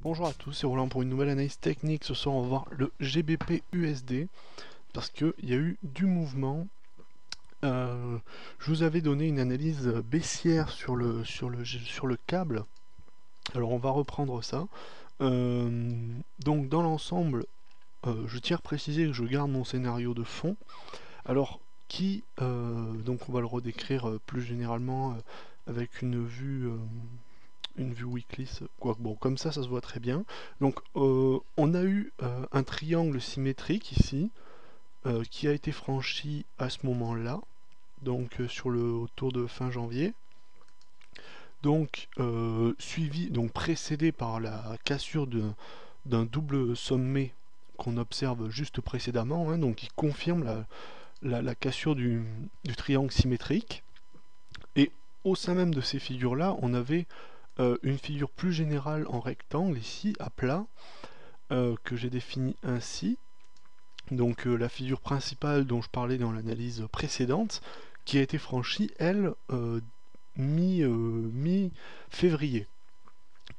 Bonjour à tous, c'est Roland pour une nouvelle analyse technique. Ce soir on va voir le GBP USD parce qu'il y a eu du mouvement. Je vous avais donné une analyse baissière sur le câble. Alors on va reprendre ça. Donc dans l'ensemble, je tiens à préciser que je garde mon scénario de fond. Alors donc on va le redécrire plus généralement avec une vue weekly, quoi. Bon, comme ça se voit très bien. Donc, on a eu un triangle symétrique ici, qui a été franchi à ce moment-là, donc autour de fin janvier. Donc, donc précédé par la cassure d'un double sommet qu'on observe juste précédemment, hein, donc qui confirme la cassure du triangle symétrique. Et au sein même de ces figures-là, on avait une figure plus générale en rectangle ici, à plat, que j'ai définie ainsi. Donc la figure principale dont je parlais dans l'analyse précédente, qui a été franchie, elle, mi-février.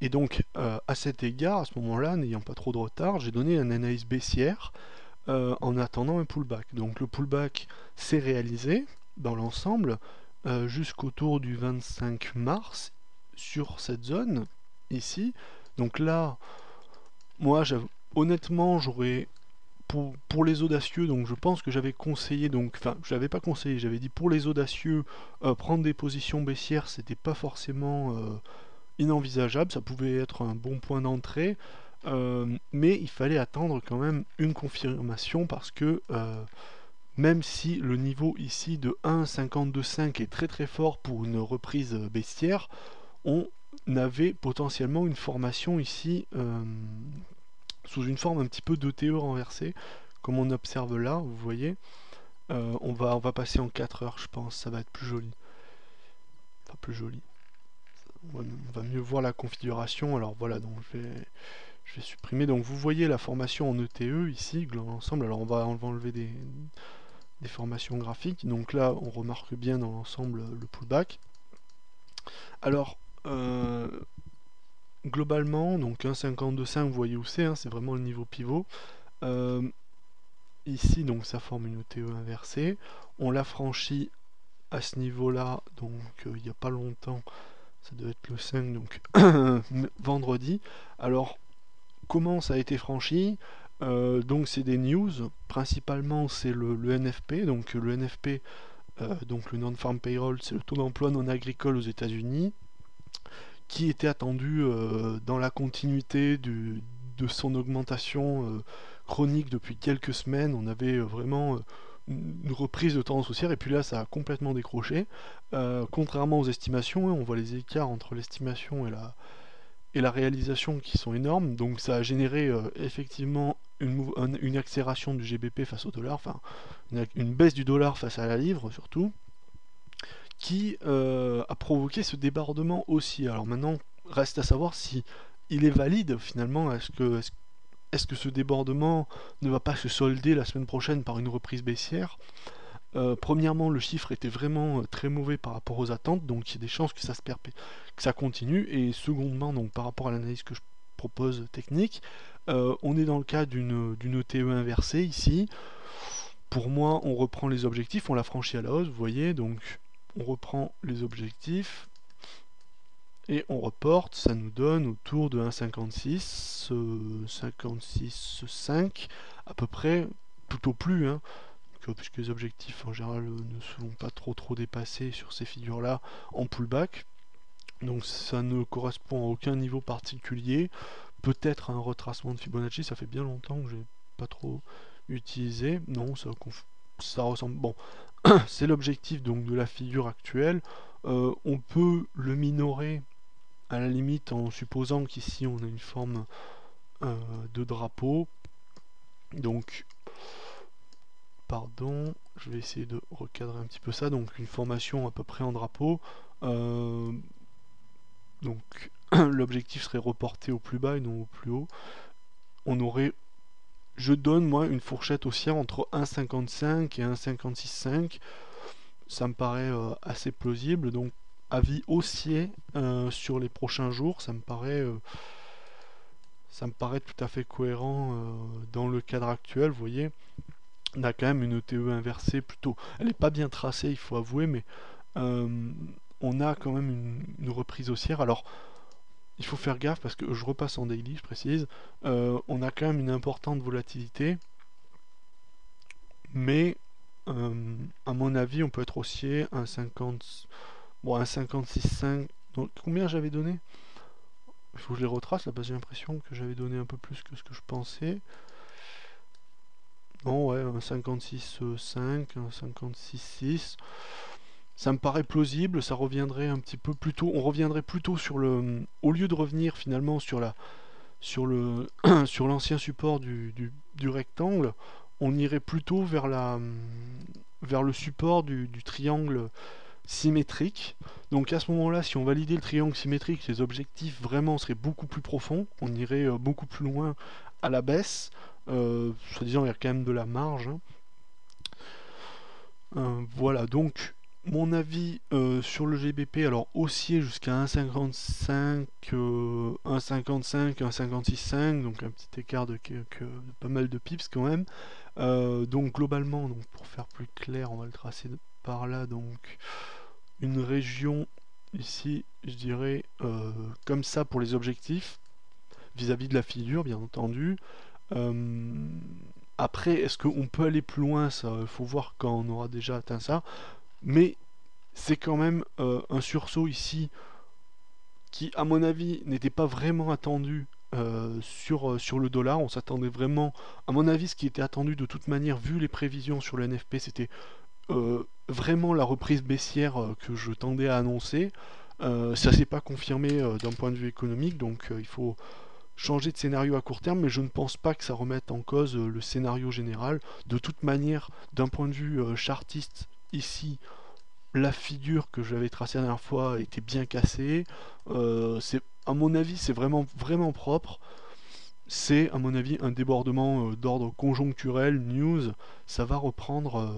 Et donc à cet égard, à ce moment-là, n'ayant pas trop de retard, j'ai donné une analyse baissière en attendant un pullback. Donc le pullback s'est réalisé dans l'ensemble jusqu'autour du 25 mars sur cette zone ici. Donc là, moi, honnêtement, j'aurais pour les audacieux, donc je pense que j'avais conseillé, donc enfin, je l'avais pas conseillé, j'avais dit pour les audacieux, prendre des positions baissières, c'était pas forcément inenvisageable, ça pouvait être un bon point d'entrée, mais il fallait attendre quand même une confirmation parce que même si le niveau ici de 1,52,5 est très très fort pour une reprise baissière, on avait potentiellement une formation ici sous une forme un petit peu d'ETE renversé, comme on observe là, vous voyez. On va passer en 4 heures, je pense, ça va être plus joli. Enfin, plus joli. On va mieux voir la configuration. Alors voilà, donc je vais supprimer. Donc vous voyez la formation en ETE ici, dans l'ensemble. Alors on va enlever des formations graphiques. Donc là, on remarque bien dans l'ensemble le pullback. Alors, globalement, donc 1,52,5, vous voyez où c'est, hein, c'est vraiment le niveau pivot. Ici, donc ça forme une ETE inversée. On l'a franchi à ce niveau-là, donc il n'y a pas longtemps, ça doit être le 5, donc vendredi. Alors, comment ça a été franchi? Donc c'est des news, principalement c'est le NFP, donc le NFP, donc le Non-Farm Payroll, c'est le taux d'emploi non agricole aux États-Unis, qui était attendu dans la continuité de son augmentation chronique depuis quelques semaines. On avait vraiment une reprise de tendance haussière et puis là ça a complètement décroché. Contrairement aux estimations, hein, on voit les écarts entre l'estimation et la réalisation qui sont énormes, donc ça a généré effectivement une accélération du GBP face au dollar, enfin une baisse du dollar face à la livre surtout, qui a provoqué ce débordement aussi. Alors maintenant, reste à savoir si il est valide finalement. Est-ce que ce débordement ne va pas se solder la semaine prochaine par une reprise baissière? Premièrement, le chiffre était vraiment très mauvais par rapport aux attentes, donc il y a des chances que que ça continue. Et secondement, donc par rapport à l'analyse que je propose technique, on est dans le cas d'une ETE inversée ici. Pour moi, on reprend les objectifs, on l'a franchi à la hausse, vous voyez, donc on reprend les objectifs et on reporte, ça nous donne autour de 1,56, 56,5 à peu près, tout au plus, hein, puisque les objectifs en général ne sont pas trop dépassés sur ces figures là en pullback, donc ça ne correspond à aucun niveau particulier, peut-être un retracement de Fibonacci, ça fait bien longtemps que j'ai pas trop utilisé, non, ça ressemble, bon, c'est l'objectif donc de la figure actuelle. On peut le minorer à la limite en supposant qu'ici on a une forme de drapeau, donc pardon, je vais essayer de recadrer un petit peu ça, donc une formation à peu près en drapeau, donc l'objectif serait reporté au plus bas et non au plus haut. On aurait, je donne moi une fourchette haussière entre 1,55 et 1,56,5, ça me paraît assez plausible, donc avis haussier sur les prochains jours, ça me paraît ça me paraît tout à fait cohérent dans le cadre actuel. Vous voyez, on a quand même une TE inversée plutôt. Elle n'est pas bien tracée, il faut avouer, mais on a quand même une reprise haussière. Alors, il faut faire gaffe parce que je repasse en daily, je précise. On a quand même une importante volatilité, mais à mon avis, on peut être haussier un 50, bon, un 56,5. Donc, combien j'avais donné? Il faut que je les retrace là, parce que j'ai l'impression que j'avais donné un peu plus que ce que je pensais. Non, ouais, un 56,5, un 56,6. Ça me paraît plausible, ça reviendrait un petit peu plus tôt. On reviendrait plutôt sur le. Au lieu de revenir finalement sur la. Sur le. Sur l'ancien support du rectangle, on irait plutôt vers la. Vers le support du triangle symétrique. Donc à ce moment-là, si on validait le triangle symétrique, les objectifs vraiment seraient beaucoup plus profonds. On irait beaucoup plus loin à la baisse. Soi-disant, il y a quand même de la marge. Voilà, donc mon avis sur le GBP, alors haussier jusqu'à 1,55, 1,55, 1,56,5, donc un petit écart de pas mal de pips quand même. Donc globalement, donc pour faire plus clair, on va le tracer par là, donc une région ici, je dirais comme ça pour les objectifs, vis-à-vis de la figure bien entendu. Après, est-ce qu'on peut aller plus loin? Ça, il faut voir quand on aura déjà atteint ça. Mais c'est quand même un sursaut ici qui, à mon avis, n'était pas vraiment attendu sur le dollar. On s'attendait vraiment, à mon avis, ce qui était attendu de toute manière, vu les prévisions sur le NFP, c'était vraiment la reprise baissière que je tendais à annoncer. Ça s'est pas confirmé d'un point de vue économique, donc il faut changer de scénario à court terme, mais je ne pense pas que ça remette en cause le scénario général. De toute manière, d'un point de vue chartiste, ici, la figure que j'avais tracée la dernière fois était bien cassée. À mon avis, c'est vraiment, vraiment propre. C'est, à mon avis, un débordement d'ordre conjoncturel, news. Ça va reprendre,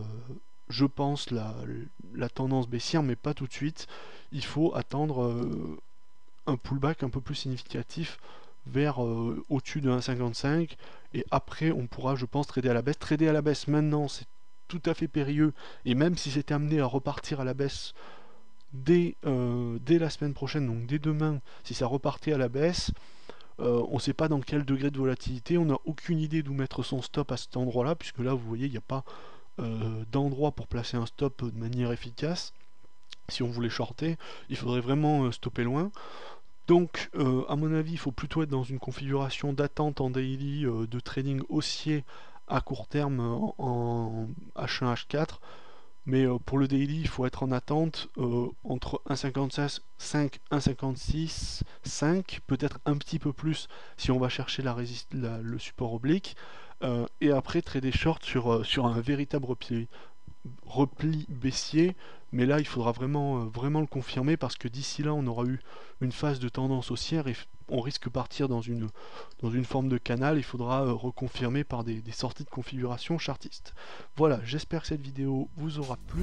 je pense, la tendance baissière, mais pas tout de suite. Il faut attendre un pullback un peu plus significatif vers au-dessus de 1,55 et après on pourra, je pense, trader à la baisse. Trader à la baisse maintenant, c'est tout à fait périlleux, et même si c'était amené à repartir à la baisse dès la semaine prochaine, donc dès demain, si ça repartait à la baisse, on ne sait pas dans quel degré de volatilité, on n'a aucune idée d'où mettre son stop à cet endroit-là, puisque là, vous voyez, il n'y a pas d'endroit pour placer un stop de manière efficace. Si on voulait shorter, il faudrait vraiment stopper loin. Donc, à mon avis, il faut plutôt être dans une configuration d'attente en daily, de trading haussier à court terme en H1, H4. Mais pour le daily, il faut être en attente entre 1,56, 1,56, 5, peut-être un petit peu plus si on va chercher le support oblique. Et après, trader short sur un véritable repli baissier, mais là il faudra vraiment, vraiment le confirmer parce que d'ici là on aura eu une phase de tendance haussière et on risque de partir dans une forme de canal. Il faudra reconfirmer par des sorties de configuration chartiste. Voilà, j'espère que cette vidéo vous aura plu.